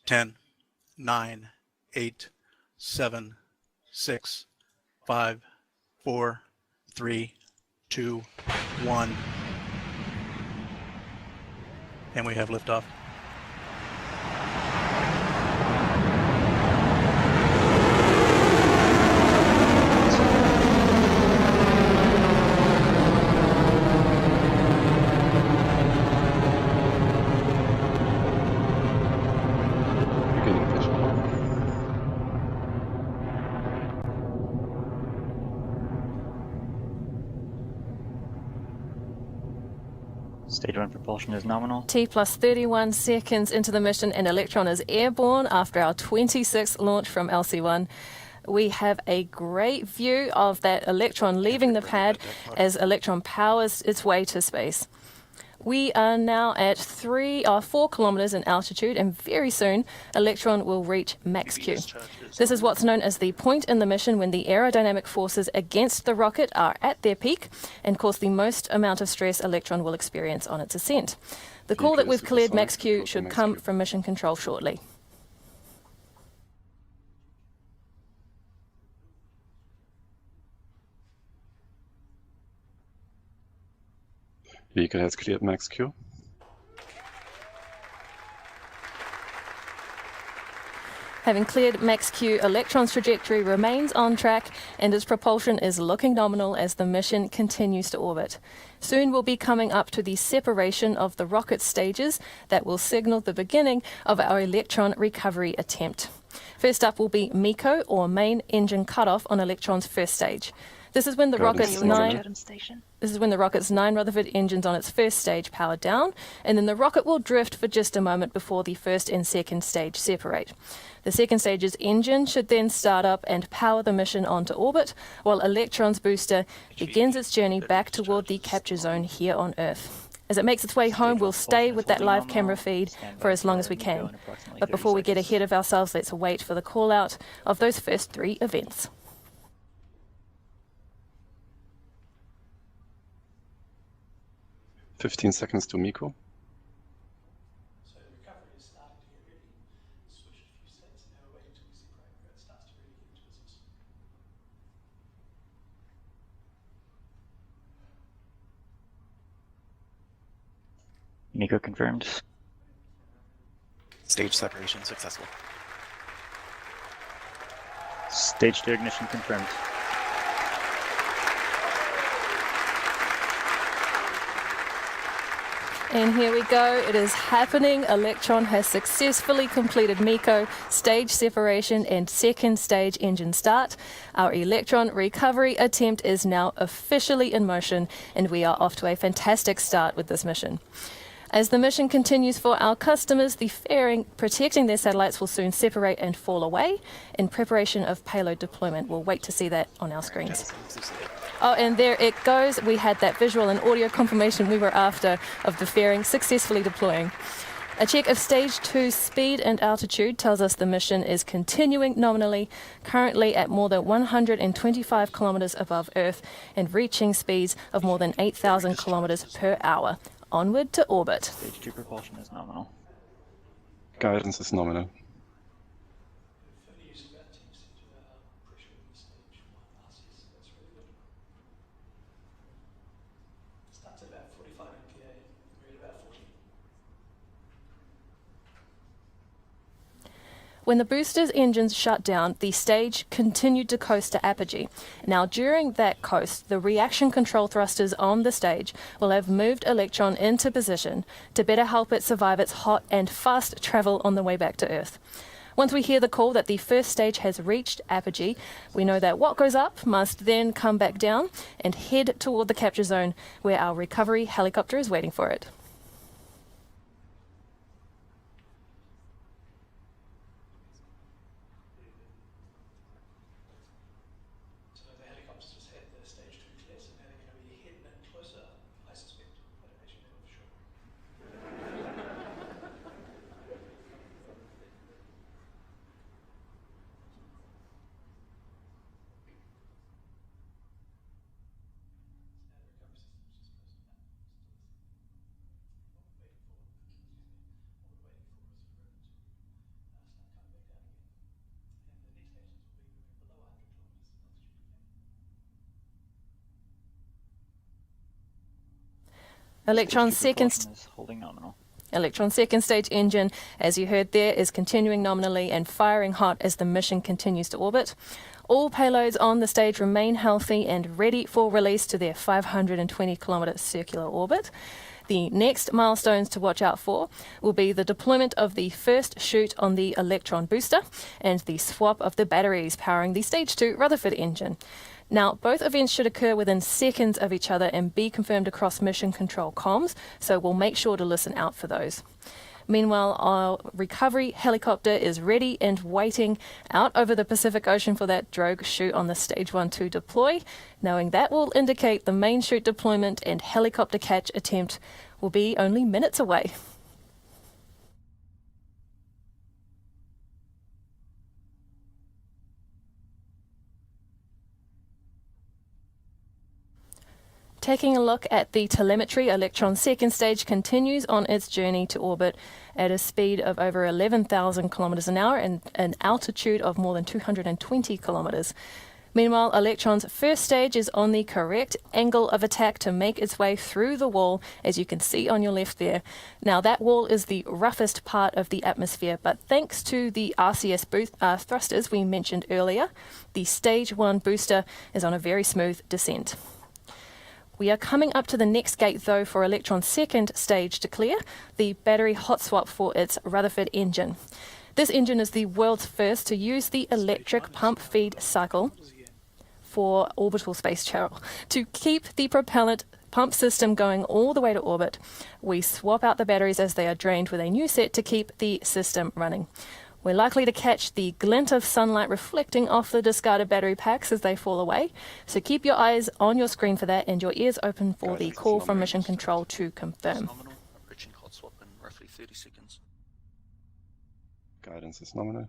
10, 9, 8, 7, 6, 5, 4, 3, 2, 1. And we have liftoff. Stage 1 propulsion is nominal. T plus 31 seconds into the mission, and Electron is airborne after our 26th launch from LC1. We have a great view of that Electron leaving the pad as Electron powers its way to space. We are now at 4 kilometers in altitude, and very soon Electron will reach max Q. This is what's known as the point in the mission when the aerodynamic forces against the rocket are at their peak and cause the most amount of stress Electron will experience on its ascent. The call that we've cleared max Q should come from mission control shortly. Vehicle has cleared max Q. Having cleared max Q, Electron's trajectory remains on track and its propulsion is looking nominal as the mission continues to orbit. Soon we'll be coming up to the separation of the rocket stages that will signal the beginning of our Electron recovery attempt. First up will be MECO, or main engine cutoff, on Electron's first stage. This is when the rocket's 9 Rutherford engines on its first stage power down, and then the rocket will drift for just a moment before the first and second stage separate. The second stage's engine should then start up and power the mission onto orbit, while Electron's booster begins its journey back toward the capture zone here on Earth. As it makes its way home, we'll stay with that live camera feed for as long as we can. But before we get ahead of ourselves, let's wait for the call out of those first 3 events. 15 seconds to MECO. So recovery is starting to get ready. Switch a few sets and now we're waiting until we separate where it starts to really get into business. MECO confirmed. Stage separation successful. Stage 2 ignition confirmed. And here we go, it is happening. Electron has successfully completed MECO, stage separation and second stage engine start. Our Electron recovery attempt is now officially in motion, and we are off to a fantastic start with this mission. As the mission continues for our customers, the fairing protecting their satellites will soon separate and fall away in preparation of payload deployment. We'll wait to see that on our screens. Oh, and there it goes. We had that visual and audio confirmation we were after of the fairing successfully deploying. A check of stage 2 speed and altitude tells us the mission is continuing nominally, currently at more than 125 kilometers above Earth and reaching speeds of more than 8,000 kilometers per hour. Onward to orbit. Stage 2 propulsion is nominal. Guidance is nominal. Starts at about 45 MPa, we're at about 40. When the booster's engines shut down, the stage continued to coast to apogee. Now, during that coast, the reaction control thrusters on the stage will have moved Electron into position to better help it survive its hot and fast travel on the way back to Earth. Once we hear the call that the first stage has reached apogee, we know that what goes up must then come back down and head toward the capture zone where our recovery helicopter is waiting for it. So the helicopters just had the stage 2 clear, so now they're going to be heading in closer, I suspect. I don't actually know for sure. Electron's Stage 2 second propulsion is holding nominal. Electron's second stage engine, as you heard there, is continuing nominally and firing hot as the mission continues to orbit. All payloads on the stage remain healthy and ready for release to their 520-kilometre circular orbit. The next milestones to watch out for will be the deployment of the first chute on the Electron booster and the swap of the batteries powering the Stage 2 Rutherford engine. Now, both events should occur within seconds of each other and be confirmed across mission control comms, so we'll make sure to listen out for those. Meanwhile, our recovery helicopter is ready and waiting out over the Pacific Ocean for that drogue chute on the Stage 1 to deploy, knowing that will indicate the main chute deployment and helicopter catch attempt will be only minutes away. Taking a look at the telemetry, Electron's second stage continues on its journey to orbit at a speed of over 11,000 kilometers an hour and an altitude of more than 220 kilometers. Meanwhile, Electron's first stage is on the correct angle of attack to make its way through the wall, as you can see on your left there. Now, that wall is the roughest part of the atmosphere, but thanks to the RCS thrusters we mentioned earlier, the Stage 1 booster is on a very smooth descent. We are coming up to the next gate, though, for Electron's second stage to clear, the battery hot swap for its Rutherford engine. This engine is the world's first to use the electric pump feed cycle for orbital space travel. To keep the propellant pump system going all the way to orbit, we swap out the batteries as they are drained with a new set to keep the system running. We're likely to catch the glint of sunlight reflecting off the discarded battery packs as they fall away, so keep your eyes on your screen for that and your ears open for the call from Mission Control to confirm. Nominal, approaching hot swap in roughly 30 seconds. Guidance is nominal.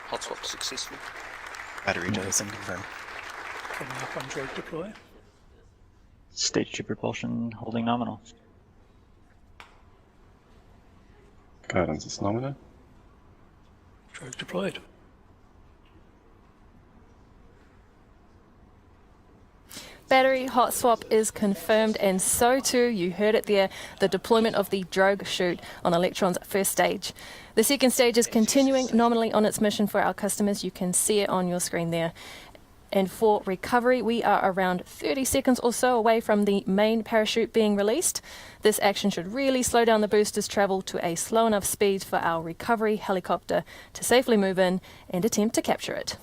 Hot swap successful. Battery dosing confirmed. Coming up on drogue deploy. Stage 2 propulsion holding nominal. Guidance is nominal. Drogue deployed. Battery hot swap is confirmed, and so too, you heard it there, the deployment of the drogue chute on Electron's first stage. The second stage is continuing nominally on its mission for our customers. You can see it on your screen there. And for recovery, we are around 30 seconds or so away from the main parachute being released. This action should really slow down the booster's travel to a slow enough speed for our recovery helicopter to safely move in and attempt to capture it.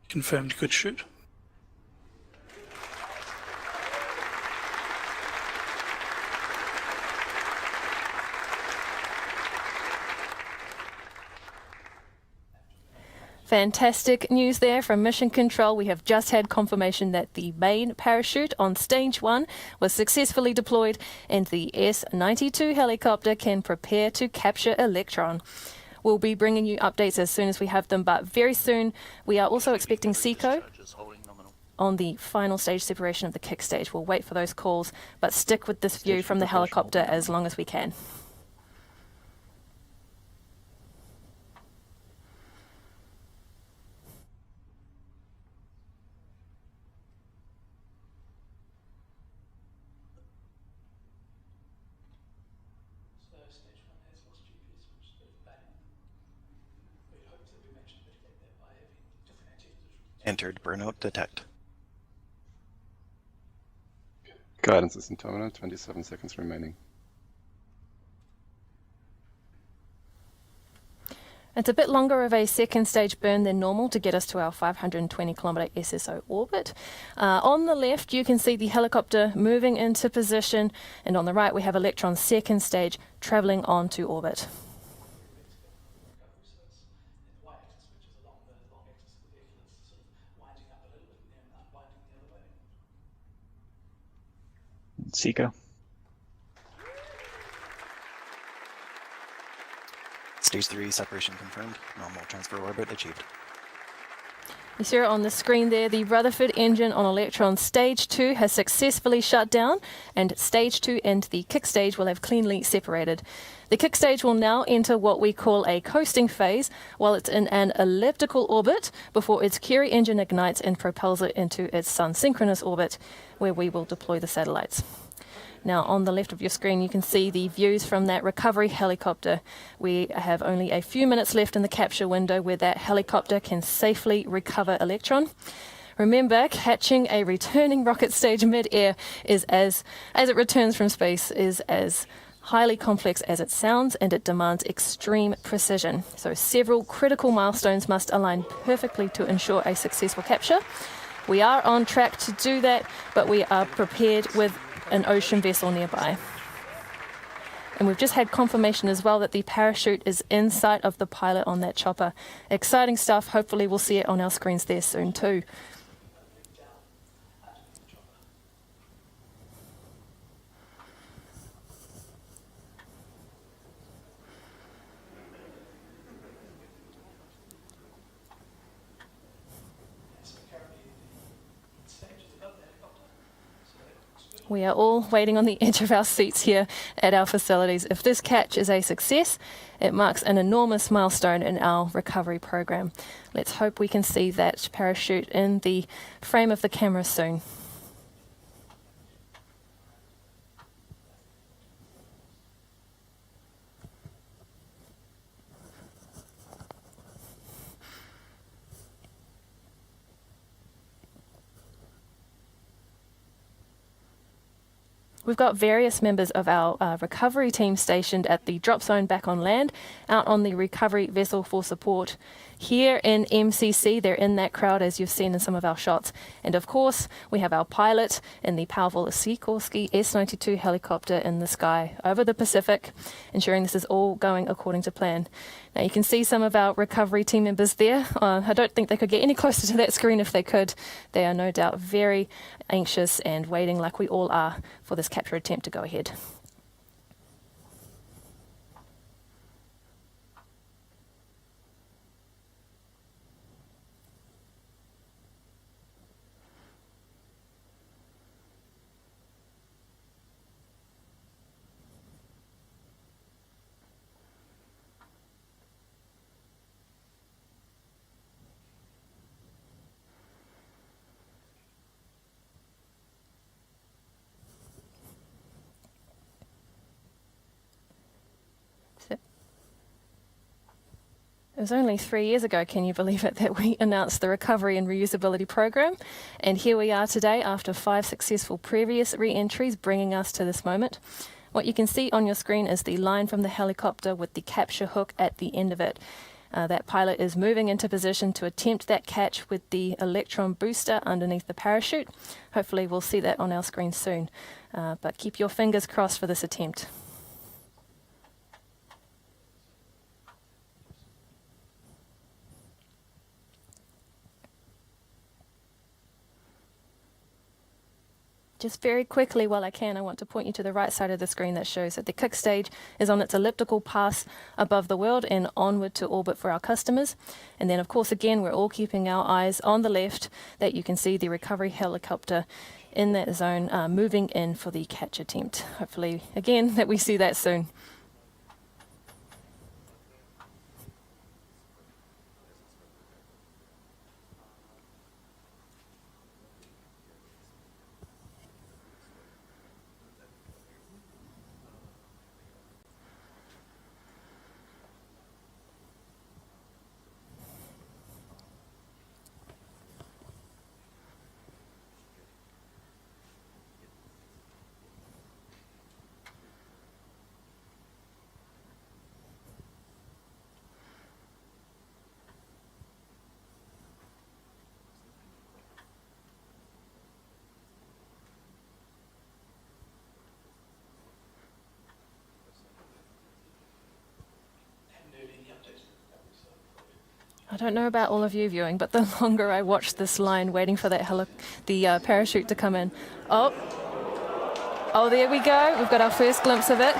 Confirmed good shoot. Fantastic news there from Mission Control. We have just had confirmation that the main parachute on Stage 1 was successfully deployed and the S-92 helicopter can prepare to capture Electron. We'll be bringing you updates as soon as we have them, but very soon we are also expecting SECO Discharges holding nominal. on the final stage separation of the kick stage. We'll wait for those calls, but stick with this view from the helicopter as long as we can. So stage 1 has lost GPS, which is a bit of a bang. We hope that we managed to mitigate that by having different antennas. Entered burnout detect. Guidance is in terminal, 27 seconds remaining. It's a bit longer of a second stage burn than normal to get us to our 520 kilometre SSO orbit. On the left, you can see the helicopter moving into position, and on the right, we have Electron's second stage travelling onto orbit. Y axis, which is along the long axis of the vehicle, it's sort of winding up a little bit and then unwinding the other way. Seco. Stage 3 separation confirmed. Normal transfer orbit achieved. You see it on the screen there, the Rutherford engine on Electron Stage 2 has successfully shut down, and Stage 2 and the kick stage will have cleanly separated. The kick stage will now enter what we call a coasting phase while it's in an elliptical orbit before its Curie engine ignites and propels it into its sun-synchronous orbit, where we will deploy the satellites. Now, on the left of your screen, you can see the views from that recovery helicopter. We have only a few minutes left in the capture window where that helicopter can safely recover Electron. Remember, catching a returning rocket stage mid-air is as it returns from space is as highly complex as it sounds, and it demands extreme precision. So several critical milestones must align perfectly to ensure a successful capture. We are on track to do that, but we are prepared with an ocean vessel nearby. And we've just had confirmation as well that the parachute is in sight of the pilot on that chopper. Exciting stuff. Hopefully we'll see it on our screens there soon too. We are all waiting on the edge of our seats here at our facilities. If this catch is a success, it marks an enormous milestone in our recovery program. Let's hope we can see that parachute in the frame of the camera soon. We've got various members of our recovery team stationed at the drop zone back on land, out on the recovery vessel for support. Here in MCC, they're in that crowd as you've seen in some of our shots. And of course, we have our pilot in the powerful Sikorsky S-92 helicopter in the sky over the Pacific, ensuring this is all going according to plan. Now you can see some of our recovery team members there. I don't think they could get any closer to that screen if they could. They are no doubt very anxious and waiting, like we all are, for this capture attempt to go ahead. It was only 3 years ago, can you believe it, that we announced the Recovery and Reusability Program. And here we are today after 5 successful previous re-entries, bringing us to this moment. What you can see on your screen is the line from the helicopter with the capture hook at the end of it. That pilot is moving into position to attempt that catch with the Electron booster underneath the parachute. Hopefully we'll see that on our screen soon. But keep your fingers crossed for this attempt. Just very quickly, while I can, I want to point you to the right side of the screen that shows that the kick stage is on its elliptical path above the world and onward to orbit for our customers. And then, of course, again, we're all keeping our eyes on the left that you can see the recovery helicopter in that zone moving in for the catch attempt. Hopefully, again, that we see that soon. I don't know about all of you viewing, but the longer I watch this line waiting for that parachute to come in. Oh, there we go. We've got our first glimpse of it.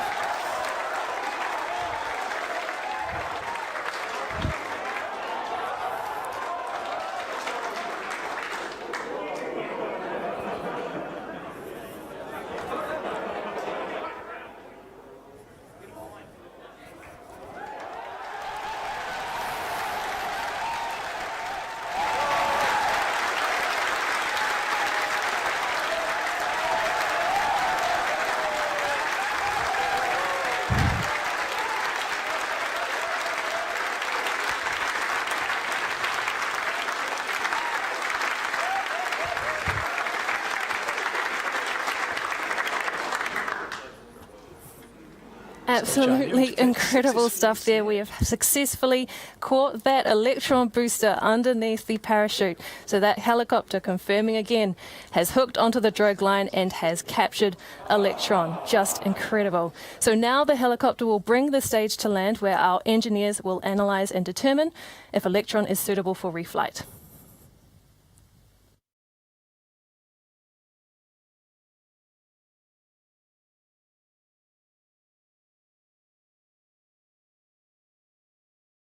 Absolutely incredible stuff there. We have successfully caught that Electron booster underneath the parachute. So that helicopter, confirming again, has hooked onto the drogue line and has captured Electron. Just incredible. So now the helicopter will bring the stage to land, where our engineers will analyse and determine if Electron is suitable for reflight.